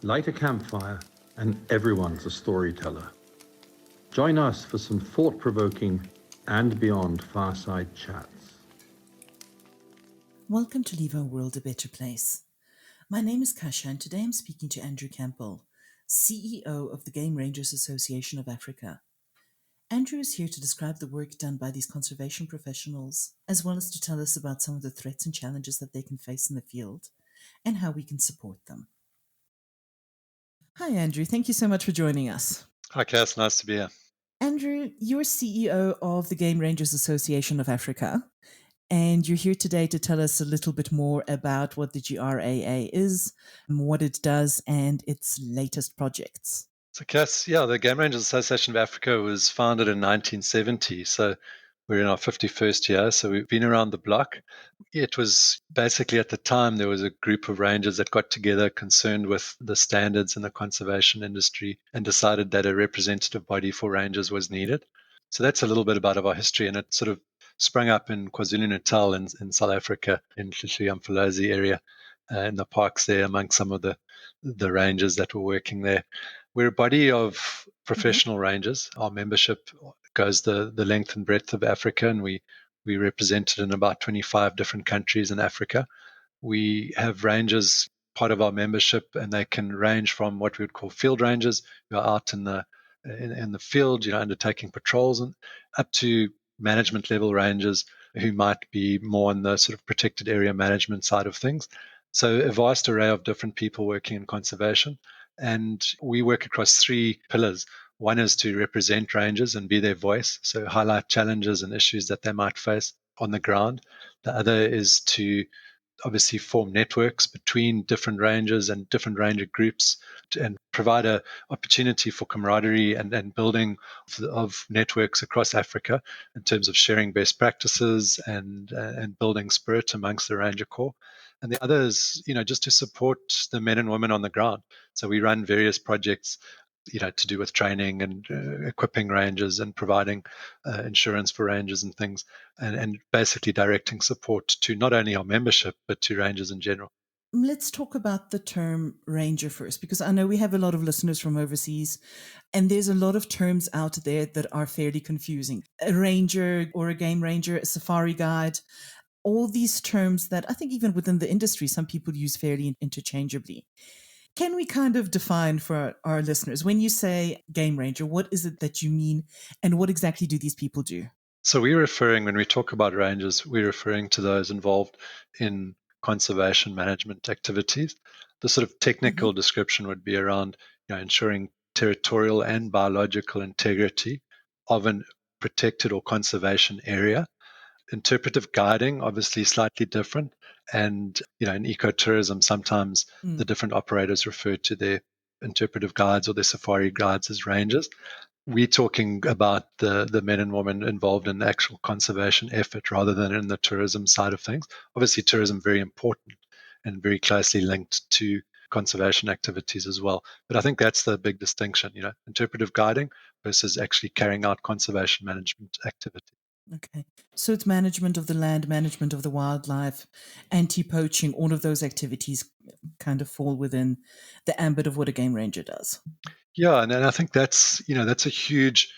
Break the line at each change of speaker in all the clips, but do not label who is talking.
Light a campfire, and everyone's a storyteller. Join us for some thought-provoking and beyond fireside chats.
Welcome to Leave Our World a Better Place. My name is Kasha, and today I'm speaking to Andrew Campbell, CEO of the Game Rangers Association of Africa. Andrew is here to describe the work done by these conservation professionals, as well as to tell us about some of the threats and challenges that they can face in the field and how we can support them. Hi, Andrew. Thank you so much for joining us.
Hi, Cass. Nice to be here.
Andrew, you're CEO of the Game Rangers Association of Africa, and you're here today to tell us a little bit more about what the GRAA is, what it does, and its latest projects.
So, Cass, the Game Rangers Association of Africa was founded in 1970. So we're in our 51st year. So we've been around the block. It was basically at the time there was a group of rangers that got together concerned with the standards in the conservation industry and decided that a representative body for rangers was needed. So that's a little bit about our history, and it sort of sprung up in KwaZulu-Natal in South Africa, in Hluhluwe-Mfolozi area, in the parks there among some of the rangers that were working there. We're a body of professional rangers. Our membership goes the length and breadth of Africa, and we represented in about 25 different countries in Africa. We have rangers part of our membership, and they can range from what we would call field rangers, who are out in the field, undertaking patrols, and up to management level rangers who might be more on the sort of protected area management side of things. So a vast array of different people working in conservation. And we work across three pillars. One is to represent rangers and be their voice, so highlight challenges and issues that they might face on the ground. The other is to obviously form networks between different rangers and different ranger groups and provide an opportunity for camaraderie and building of networks across Africa in terms of sharing best practices and building spirit amongst the ranger corps. And the other is, just to support the men and women on the ground. So we run various projects, to do with training and equipping rangers and providing insurance for rangers and things, and basically directing support to not only our membership, but to rangers in general.
Let's talk about the term ranger first, because I know we have a lot of listeners from overseas, and there's a lot of terms out there that are fairly confusing. A ranger or a game ranger, a safari guide, all these terms that I think even within the industry, some people use fairly interchangeably. Can we kind of define for our listeners, when you say game ranger, what is it that you mean, and what exactly do these people do?
So when we talk about rangers, we're referring to those involved in conservation management activities. The sort of technical description would be around ensuring territorial and biological integrity of a protected or conservation area. Interpretive guiding, obviously slightly different. And, in ecotourism, sometimes the different operators refer to their interpretive guides or their safari guides as rangers. We're talking about the men and women involved in the actual conservation effort rather than in the tourism side of things. Obviously, tourism very important and very closely linked to conservation activities as well. But I think that's the big distinction, interpretive guiding versus actually carrying out conservation management activity.
Okay. So it's management of the land, management of the wildlife, anti-poaching, all of those activities kind of fall within the ambit of what a game ranger does.
Yeah, and I think that's a huge,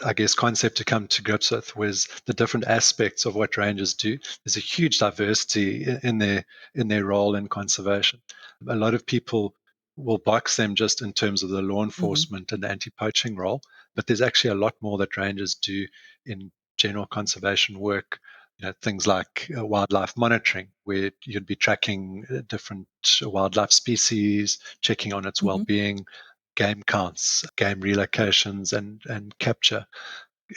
I guess, concept to come to grips with, was the different aspects of what rangers do. There's a huge diversity in their role in conservation. A lot of people will box them just in terms of the law enforcement and the anti-poaching role, but there's actually a lot more that rangers do in general conservation work. Things like wildlife monitoring, where you'd be tracking different wildlife species, checking on its well-being, game counts, game relocations and capture,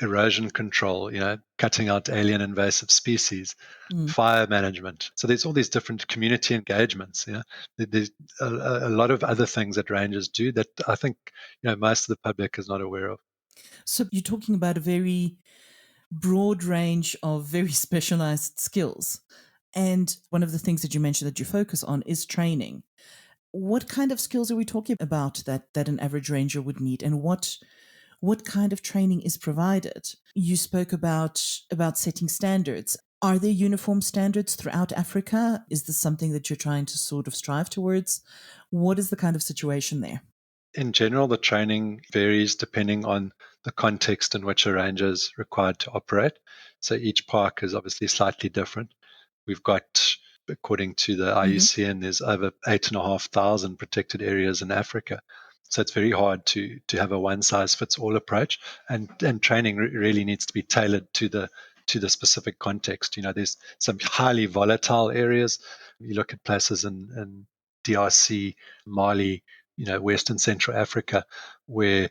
erosion control, cutting out alien invasive species, fire management. So there's all these different community engagements. There's a lot of other things that rangers do that I think most of the public is not aware of.
So you're talking about a very broad range of very specialized skills. And one of the things that you mentioned that you focus on is training. What kind of skills are we talking about that an average ranger would need, and what kind of training is provided? You spoke about setting standards. Are there uniform standards throughout Africa? Is this something that you're trying to sort of strive towards? What is the kind of situation there?
In general, the training varies depending on the context in which a ranger is required to operate. So each park is obviously slightly different. We've got, according to the
Mm-hmm.
IUCN, there's over 8,500 protected areas in Africa. So it's very hard to have a one size fits all approach, and training really needs to be tailored to the specific context. There's some highly volatile areas. You look at places in DRC, Mali, West and Central Africa, where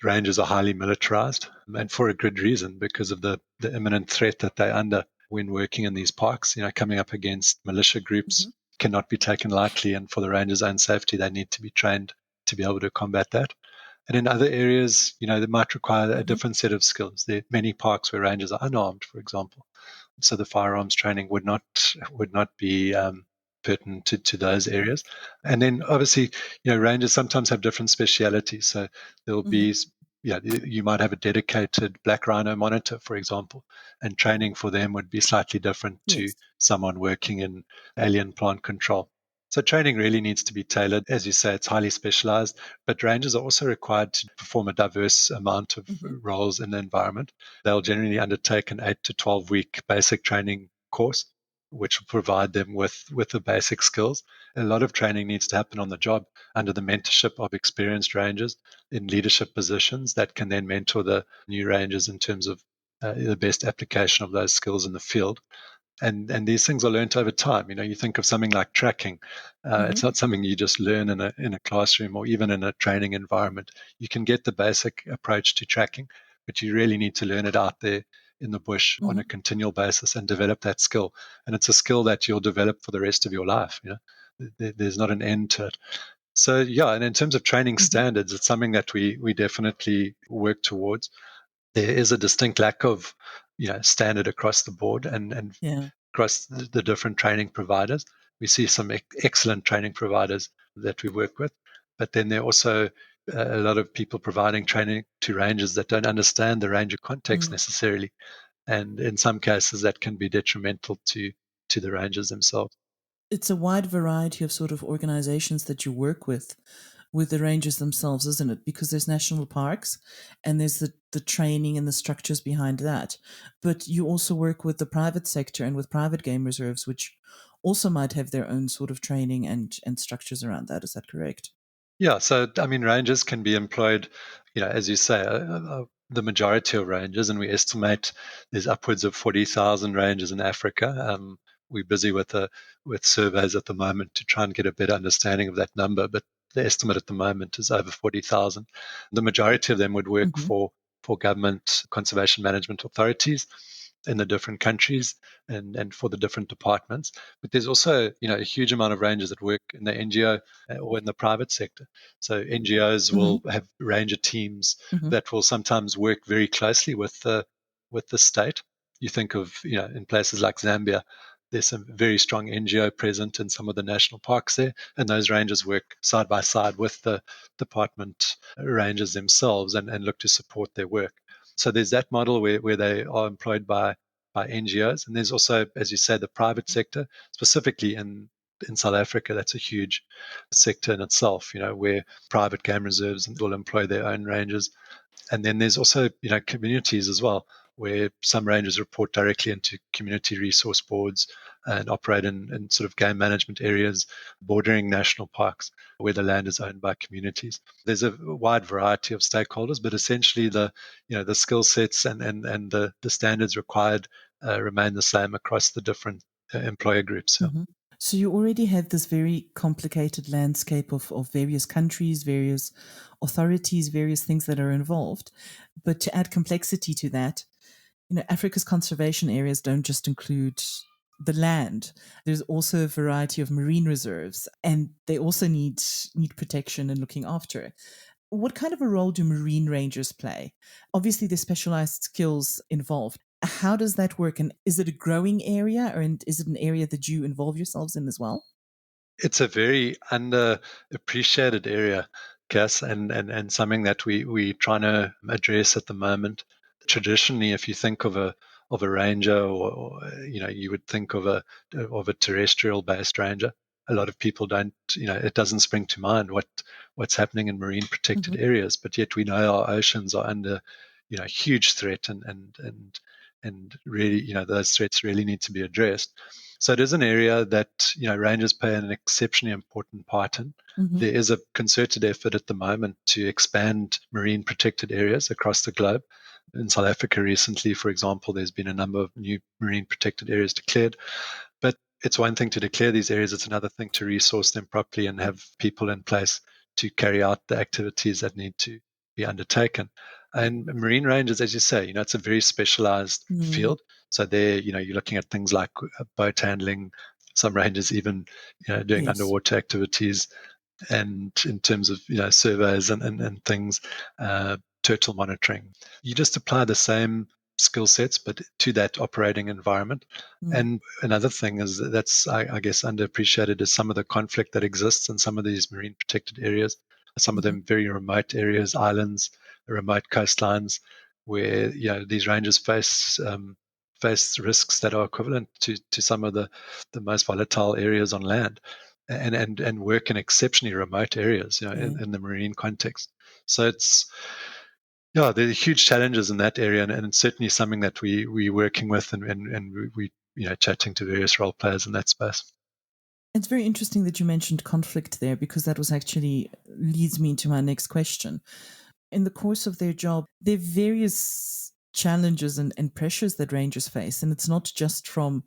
rangers are highly militarized, and for a good reason, because of the imminent threat that they're under when working in these parks. Coming up against militia groups
Mm-hmm.
cannot be taken lightly, and for the rangers' own safety, they need to be trained to be able to combat that. And in other areas, they might require a
Mm-hmm.
different set of skills. There are many parks where rangers are unarmed, for example, so the firearms training would not be pertinent to those areas. And then obviously, rangers sometimes have different specialities. So there'll
Mm-hmm.
be, you might have a dedicated black rhino monitor, for example, and training for them would be slightly different to
Yes.
someone working in alien plant control. So training really needs to be tailored. As you say, it's highly specialized, but rangers are also required to perform a diverse amount of
Mm-hmm.
roles in the environment. They'll generally undertake an 8 to 12-week basic training course, which will provide them with the basic skills. A lot of training needs to happen on the job under the mentorship of experienced rangers in leadership positions that can then mentor the new rangers in terms of the best application of those skills in the field. And these things are learned over time. You think of something like tracking.
Mm-hmm.
It's not something you just learn in a classroom or even in a training environment. You can get the basic approach to tracking, but you really need to learn it out there in the bush on
Mm-hmm.
a continual basis and develop that skill. And it's a skill that you'll develop for the rest of your life. There's not an end to it. So yeah, and in terms of training
Mm-hmm.
standards, it's something that we definitely work towards. There is a distinct lack of standard across the board, and
Yeah.
across the different training providers. We see some excellent training providers that we work with, but then there are also a lot of people providing training to rangers that don't understand the ranger context
Mm.
necessarily, and in some cases that can be detrimental to the rangers themselves.
It's a wide variety of sort of organizations that you work with the rangers themselves, isn't it? Because there's national parks and there's the training and the structures behind that. But you also work with the private sector and with private game reserves, which also might have their own sort of training and structures around that. Is that correct?
Yeah, so I mean, rangers can be employed, as you say, the majority of rangers, and we estimate there's upwards of 40,000 rangers in Africa. We're busy with surveys at the moment to try and get a better understanding of that number, but the estimate at the moment is over 40,000. The majority of them would work
Mm-hmm.
for government conservation management authorities in the different countries and for the different departments. But there's also, a huge amount of rangers that work in the NGO or in the private sector. So NGOs
Mm-hmm.
will have ranger teams
Mm-hmm.
that will sometimes work very closely with the state. You think of, in places like Zambia, there's some very strong NGO present in some of the national parks there, and those rangers work side by side with the department rangers themselves and look to support their work. So there's that model where they are employed by NGOs, and there's also, as you say, the private sector, specifically in South Africa. That's a huge sector in itself, where private game reserves will employ their own rangers. And then there's also, communities as well, where some rangers report directly into community resource boards and operate in sort of game management areas bordering national parks where the land is owned by communities. There's a wide variety of stakeholders, but essentially the skill sets and the standards required remain the same across the different employer groups. Yeah.
Mm-hmm. So you already have this very complicated landscape of various countries, various authorities, various things that are involved. But to add complexity to that, Africa's conservation areas don't just include the land. There's also a variety of marine reserves, and they also need protection and looking after. What kind of a role do marine rangers play? Obviously, there's specialized skills involved. How does that work? And is it a growing area, or is it an area that you involve yourselves in as well?
It's a very underappreciated area, Cass, and something that we trying to address at the moment. Traditionally, if you think of a ranger, or you would think of a terrestrial based ranger. a lot of people don't, it doesn't spring to mind what's happening in marine protected areas, but yet we know our oceans are under, huge threat, and really, those threats really need to be addressed. So it is an area that, rangers play an exceptionally important part in. There is a concerted effort at the moment to expand marine protected areas across the globe. In South Africa recently, for example, there's been a number of new marine protected areas declared. But it's one thing to declare these areas, it's another thing to resource them properly and have people in place to carry out the activities that need to be undertaken. And marine rangers, as you say, it's a very specialized field. So there, you're looking at things like boat handling, some rangers even, doing underwater activities, and in terms of, surveys and things, turtle monitoring. You just apply the same skill sets, but to that operating environment. And another thing is that's, I guess, underappreciated is some of the conflict that exists in some of these marine protected areas, some of them very remote areas, islands, remote coastlines, where these rangers face risks that are equivalent to some of the most volatile areas on land, and work in exceptionally remote areas, in the marine context. So there are huge challenges in that area, and it's certainly something that we're working with, and we chatting to various role players in that space.
It's very interesting that you mentioned conflict there, because that was actually leads me into my next question. In the course of their job, there are various challenges and pressures that rangers face, and it's not just from,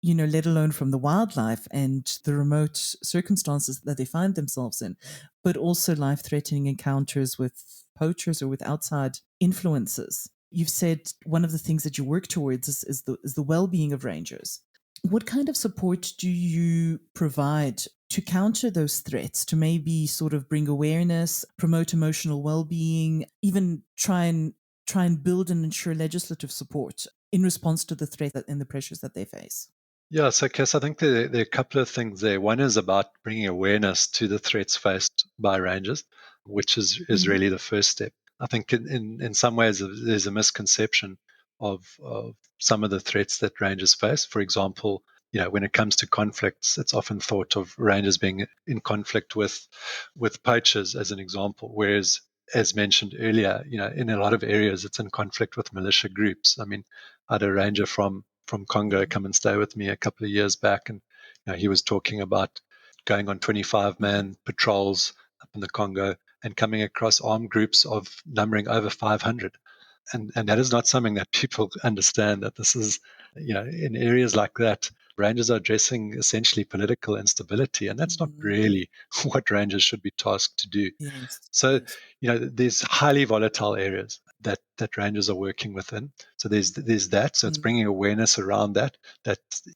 let alone from the wildlife and the remote circumstances that they find themselves in, but also life-threatening encounters with poachers or with outside influences. You've said one of the things that you work towards is the well-being of rangers. What kind of support do you provide to counter those threats, to maybe sort of bring awareness, promote emotional well-being, even try and build and ensure legislative support in response to the threat and the pressures that they face?
Yeah, so Cass, I think there are a couple of things there. One is about bringing awareness to the threats faced by rangers, which is really the first step. I think in some ways there's a misconception of some of the threats that rangers face. For example, when it comes to conflicts, it's often thought of rangers being in conflict with poachers, as an example, whereas, as mentioned earlier, in a lot of areas it's in conflict with militia groups. I mean, I had a ranger from Congo come and stay with me a couple of years back, and he was talking about going on 25-man patrols up in the Congo and coming across armed groups of numbering over 500. And that is not something that people understand, that this is, in areas like that, rangers are addressing essentially political instability, and that's not really what rangers should be tasked to do.
Yes.
So, there's highly volatile areas that rangers are working within. So there's that. So it's bringing awareness around that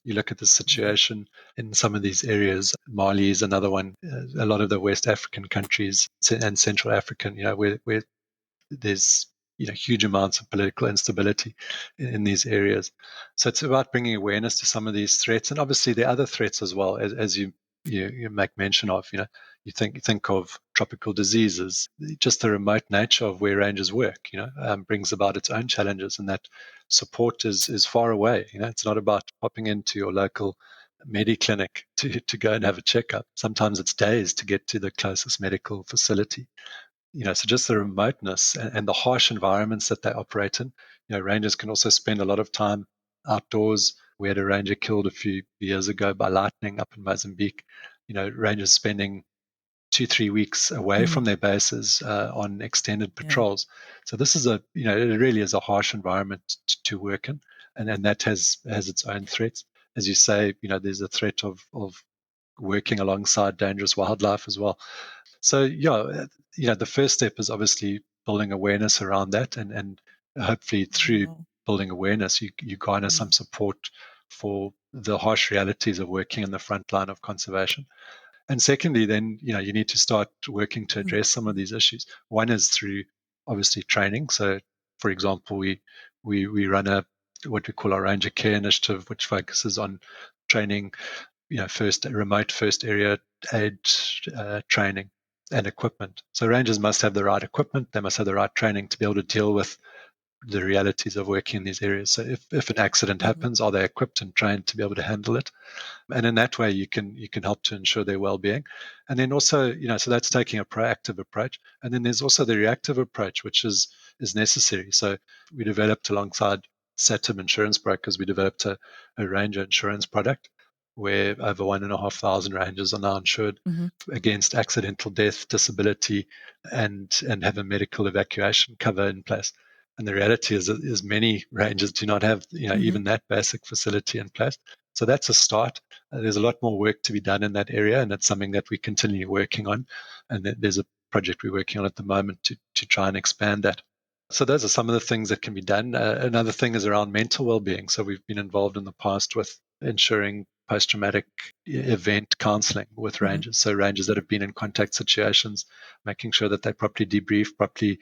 you look at the situation in some of these areas. Mali is another one. A lot of the West African countries and Central African, where there's huge amounts of political instability in these areas. So it's about bringing awareness to some of these threats, and obviously there are other threats as well, as you make mention of. You think of tropical diseases. Just the remote nature of where rangers work, brings about its own challenges, and that support is far away. It's not about popping into your local mediclinic to go and have a checkup. Sometimes it's days to get to the closest medical facility. So just the remoteness and the harsh environments that they operate in. Rangers can also spend a lot of time outdoors. We had a ranger killed a few years ago by lightning up in Mozambique. Rangers spending 2-3 weeks away from their bases on extended patrols. So this is it really is a harsh environment to work in, and that has its own threats. As you say, there's a threat of working alongside dangerous wildlife as well. So the first step is obviously building awareness around that, and hopefully through building awareness, you garner some support for the harsh realities of working in the front line of conservation. And secondly, then you need to start working to address some of these issues. One is through obviously training. So, for example, we run what we call our Ranger Care initiative, which focuses on training, remote first area aid training and equipment. So rangers must have the right equipment. They must have the right training to be able to deal with the realities of working in these areas. So if an accident happens, are they equipped and trained to be able to handle it? And in that way, you can help to ensure their well-being. And then also, so that's taking a proactive approach. And then there's also the reactive approach, which is necessary. So we developed alongside Saturn Insurance Brokers, we developed a ranger insurance product where over 1,500 rangers are now insured against accidental death, disability, and have a medical evacuation cover in place. And the reality is many rangers do not have even that basic facility in place. So that's a start. There's a lot more work to be done in that area, and it's something that we continue working on. And there's a project we're working on at the moment to try and expand that. So those are some of the things that can be done. Another thing is around mental well-being. So we've been involved in the past with ensuring post-traumatic event counselling with rangers. So rangers that have been in contact situations, making sure that they're properly debriefed, properly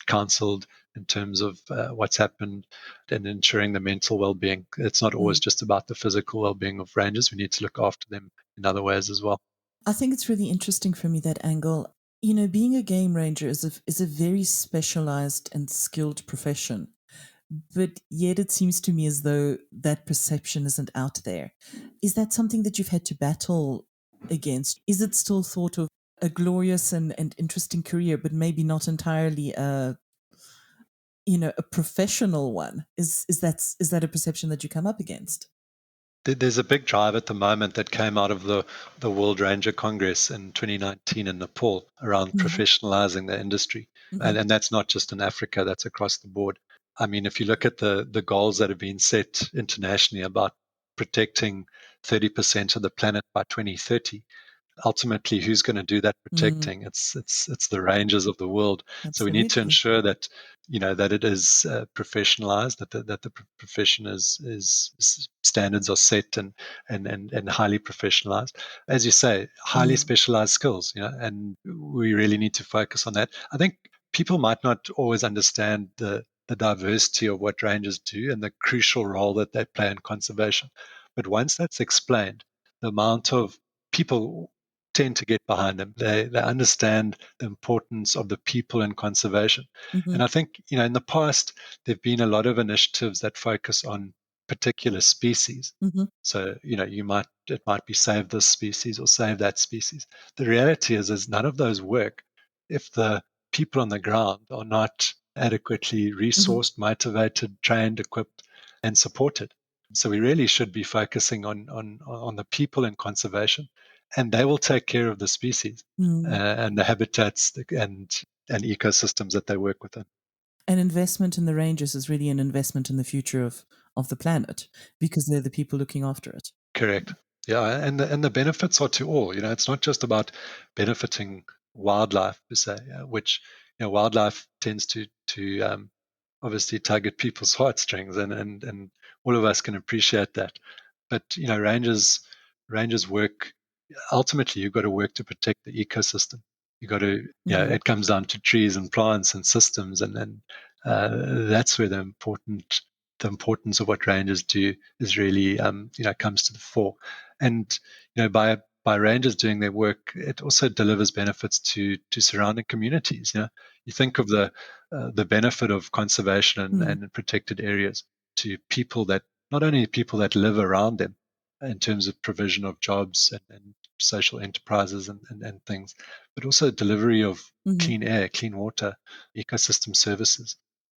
counselled in terms of what's happened, and ensuring the mental well-being. It's not always just about the physical well-being of rangers. We need to look after them in other ways as well.
I think it's really interesting for me, that angle. Being a game ranger is a very specialized and skilled profession, but yet it seems to me as though that perception isn't out there. Is that something that you've had to battle against? Is it still thought of a glorious and interesting career, but maybe not entirely a professional one? Is that a perception that you come up against?
There's a big drive at the moment that came out of the World Ranger Congress in 2019 in Nepal around professionalizing the industry. And that's not just in Africa, that's across the board. I mean, if you look at the goals that have been set internationally about protecting 30% of the planet by 2030, ultimately who's going to do that protecting? It's the rangers of the world.
Absolutely.
So we need to ensure that that it is professionalized, that the profession is standards are set and highly professionalized. As you say, highly specialized skills, and we really need to focus on that. I think people might not always understand the diversity of what rangers do and the crucial role that they play in conservation. But once that's explained, the amount of people tend to get behind them. They understand the importance of the people in conservation. And I think, in the past, there have been a lot of initiatives that focus on particular species. So, it might be save this species or save that species. The reality is none of those work if the people on the ground are not adequately resourced, motivated, trained, equipped, and supported. So we really should be focusing on the people in conservation, and they will take care of the species and the habitats and ecosystems that they work within.
An investment in the rangers is really an investment in the future of the planet, because they're the people looking after it.
Correct. Yeah, and the benefits are to all. It's not just about benefiting wildlife per se, which wildlife tends to obviously tug at people's heartstrings, and all of us can appreciate that. But rangers work. Ultimately, you've got to work to protect the ecosystem. You got to, it comes down to trees and plants and systems, and that's where the importance of what rangers do is really, comes to the fore. And by rangers doing their work, it also delivers benefits to surrounding communities. You think of the benefit of conservation and protected areas to people, that not only people that live around them in terms of provision of jobs and social enterprises and things, but also delivery of clean air, clean water, ecosystem services.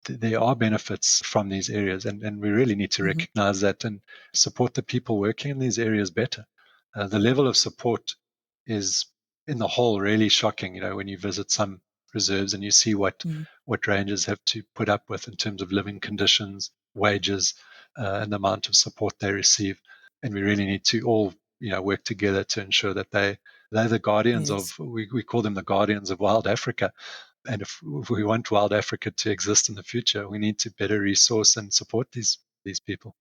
There are benefits from these areas, and we really need to recognize that and support the people working in these areas better. The level of support is, in the whole, really shocking. When you visit some reserves and you see what rangers have to put up with in terms of living conditions, wages, and the amount of support they receive. And we really need to all, work together to ensure that they're the guardians of, we call them the guardians of wild Africa. And if we want wild Africa to exist in the future, we need to better resource and support these people.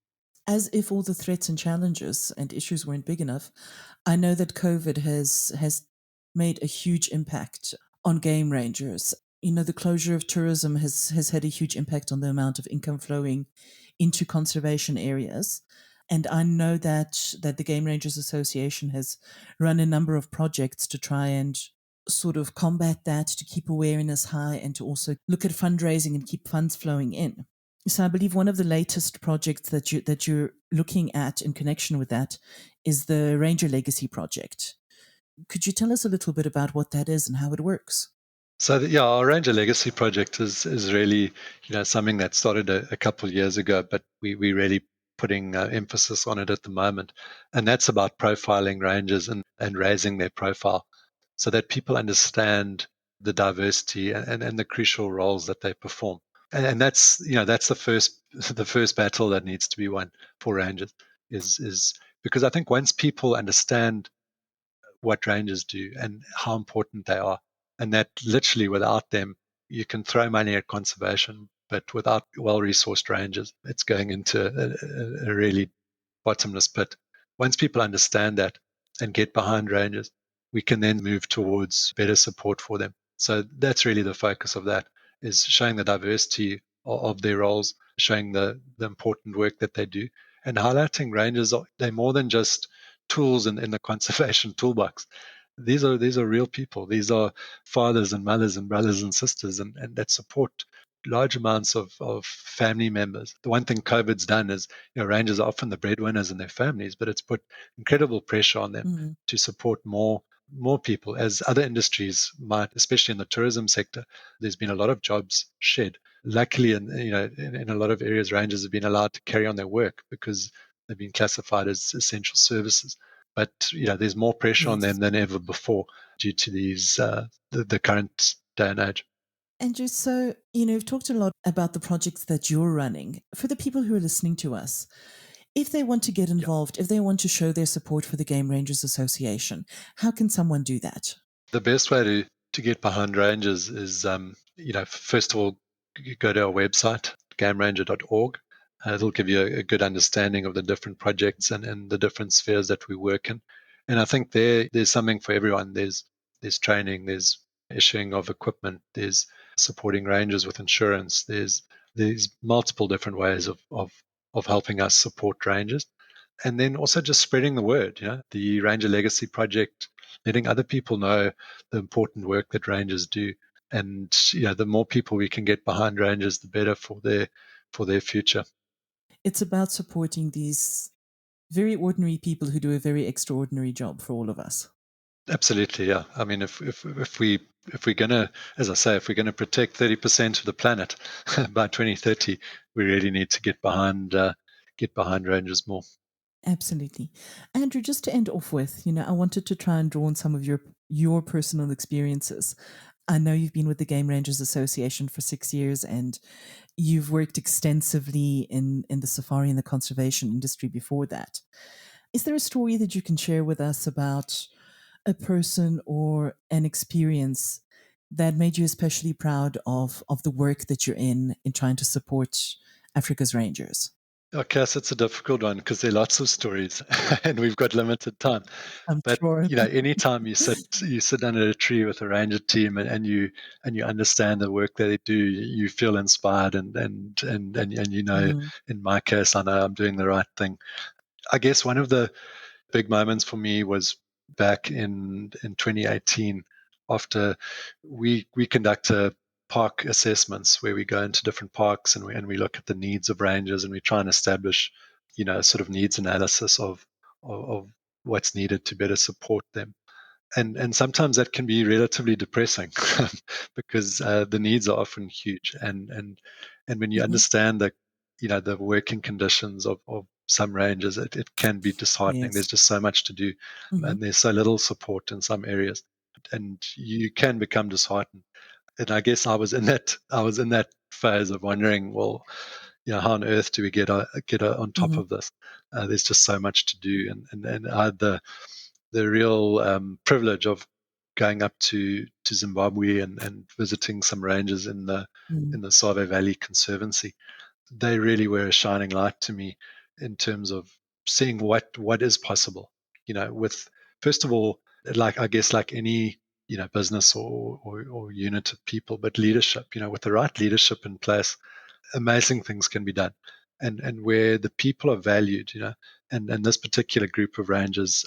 As if all the threats and challenges and issues weren't big enough, I know that COVID has made a huge impact on game rangers. The closure of tourism has had a huge impact on the amount of income flowing into conservation areas. And I know that the Game Rangers Association has run a number of projects to try and sort of combat that, to keep awareness high, and to also look at fundraising and keep funds flowing in. So I believe one of the latest projects that you're looking at in connection with that is the Ranger Legacy project. Could you tell us a little bit about what that is and how it works?
So yeah, our Ranger Legacy project is really something that started a couple of years ago, but we really putting emphasis on it at the moment, and that's about profiling rangers and raising their profile so that people understand the diversity and the crucial roles that they perform. And that's the first battle that needs to be won for rangers is because I think once people understand what rangers do and how important they are. And that literally without them, you can throw money at conservation, but without well resourced rangers, it's going into a really bottomless pit. Once people understand that and get behind rangers, we can then move towards better support for them. So that's really the focus of that, is showing the diversity of their roles, showing the important work that they do, and highlighting rangers. They're more than just tools in the conservation toolbox. These are real people. These are fathers and mothers and brothers and sisters, and that support large amounts of family members. The one thing COVID's done is, rangers are often the breadwinners in their families, but it's put incredible pressure on them
Mm.
to support more people, as other industries might, especially in the tourism sector. There's been a lot of jobs shed. Luckily, in a lot of areas, rangers have been allowed to carry on their work because they've been classified as essential services. But there's more pressure on them
Yes.
than ever before due to the current day and age.
Andrew, so, you've talked a lot about the projects that you're running. For the people who are listening to us, if they want to get
Yeah.
involved, if they want to show their support for the Game Rangers Association, how can someone do that?
The best way to get behind rangers is, first of all, you go to our website, gameranger.org. It'll give you a good understanding of the different projects and the different spheres that we work in. And I think there's something for everyone. There's training, there's issuing of equipment, there's supporting rangers with insurance. There's multiple different ways of helping us support rangers. And then also just spreading the word, the Ranger Legacy Project, letting other people know the important work that rangers do. And the more people we can get behind rangers, the better for their future.
It's about supporting these very ordinary people who do a very extraordinary job for all of us.
Absolutely, yeah. I mean, if we're gonna, as I say, if we're gonna protect 30% of the planet by 2030, we really need to get behind rangers more.
Absolutely. Andrew, just to end off with, I wanted to try and draw on some of your personal experiences. I know you've been with the Game Rangers Association for 6 years and you've worked extensively in the safari and the conservation industry before that. Is there a story that you can share with us about a person or an experience that made you especially proud of the work that you're in trying to support Africa's rangers?
Okay, so it's a difficult one because there are lots of stories and we've got limited time.
I'm
But
sure.
anytime you sit under a tree with a ranger team and you understand the work that they do, you feel inspired and
Mm,
in my case, I know I'm doing the right thing. I guess one of the big moments for me was back in 2018 after we conduct a park assessments where we go into different parks and we look at the needs of rangers and we try and establish sort of needs analysis of what's needed to better support them, and sometimes that can be relatively depressing because the needs are often huge, and when you
mhm.
understand the working conditions of some rangers, it can be disheartening. There's
Yes.
just so much to do,
Hmm.
and there's so little support in some areas, and you can become disheartened. And I guess I was in that phase of wondering, well, how on earth do we get on top
Hmm.
of this? There's just so much to do, and I had the real privilege of going up to Zimbabwe and visiting some rangers in the
Mm.
in the Save Valley Conservancy. They really were a shining light to me in terms of seeing what is possible. With, first of all, like I guess like any business or unit of people, but leadership. With the right leadership in place, amazing things can be done, and where the people are valued. And this particular group of rangers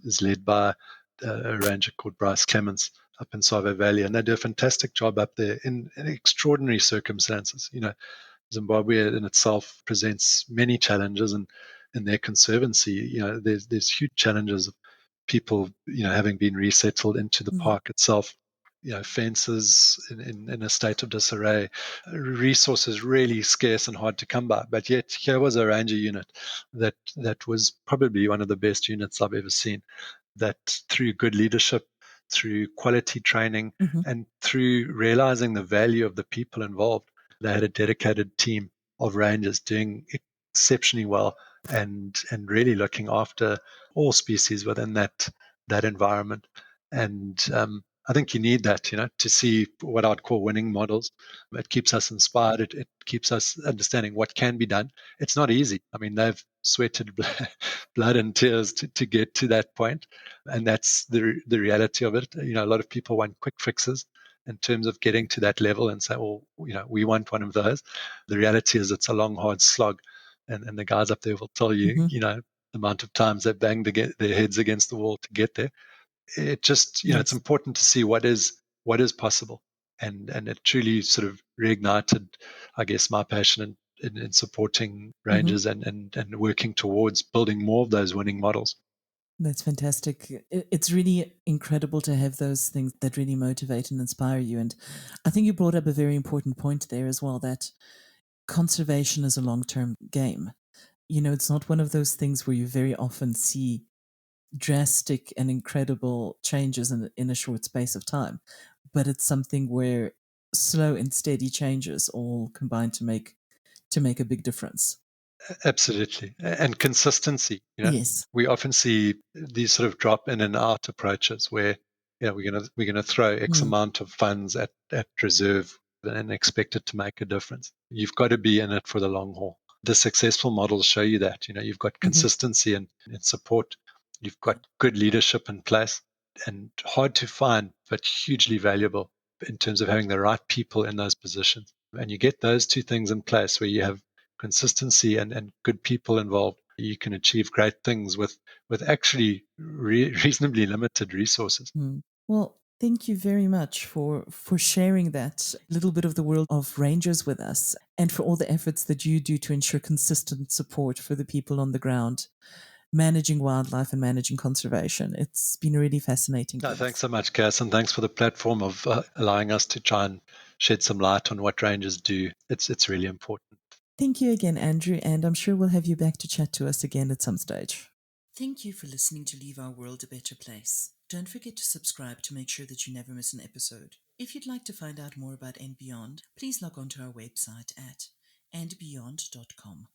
is led by a ranger called Bryce Clements up in Save Valley, and they do a fantastic job up there in extraordinary circumstances. Zimbabwe in itself presents many challenges, and in their conservancy, there's huge challenges of people, having been resettled into the park itself. Fences in a state of disarray, resources really scarce and hard to come by. But yet, here was a ranger unit that was probably one of the best units I've ever seen. That through good leadership, through quality training, and through realizing the value of the people involved, they had a dedicated team of rangers doing exceptionally well and really looking after all species within that environment. And I think you need that, to see what I'd call winning models. It keeps us inspired. It keeps us understanding what can be done. It's not easy. I mean, they've sweated blood and tears to get to that point, and that's the reality of it. A lot of people want quick fixes in terms of getting to that level and say, well, we want one of those. The reality is it's a long, hard slog, and the guys up there will tell you, the amount of times they banged their heads against the wall to get there. It just, it's important to see what is possible, and it truly sort of reignited, I guess, my passion in supporting rangers and working towards building more of those winning models.
That's fantastic. It's really incredible to have those things that really motivate and inspire you. And I think you brought up a very important point there as well, that conservation is a long-term game. It's not one of those things where you very often see drastic and incredible changes in a short space of time, but it's something where slow and steady changes all combine to make a big difference.
Absolutely. And consistency.
Yes.
We often see these sort of drop in and out approaches where, we're gonna throw X amount of funds at reserve and expect it to make a difference. You've got to be in it for the long haul. The successful models show you that. You've got consistency and support. You've got good leadership in place, and hard to find, but hugely valuable in terms of having the right people in those positions. And you get those two things in place where you have consistency and good people involved, you can achieve great things with actually reasonably limited resources.
Well, thank you very much for sharing that little bit of the world of rangers with us, and for all the efforts that you do to ensure consistent support for the people on the ground, managing wildlife and managing conservation. It's been a really fascinating piece.
Thanks so much, Cass, and thanks for the platform of allowing us to try and shed some light on what rangers do. It's really important.
Thank you again, Andrew, and I'm sure we'll have you back to chat to us again at some stage. Thank you for listening to Leave Our World a Better Place. Don't forget to subscribe to make sure that you never miss an episode. If you'd like to find out more about And Beyond, please log on to our website at andbeyond.com.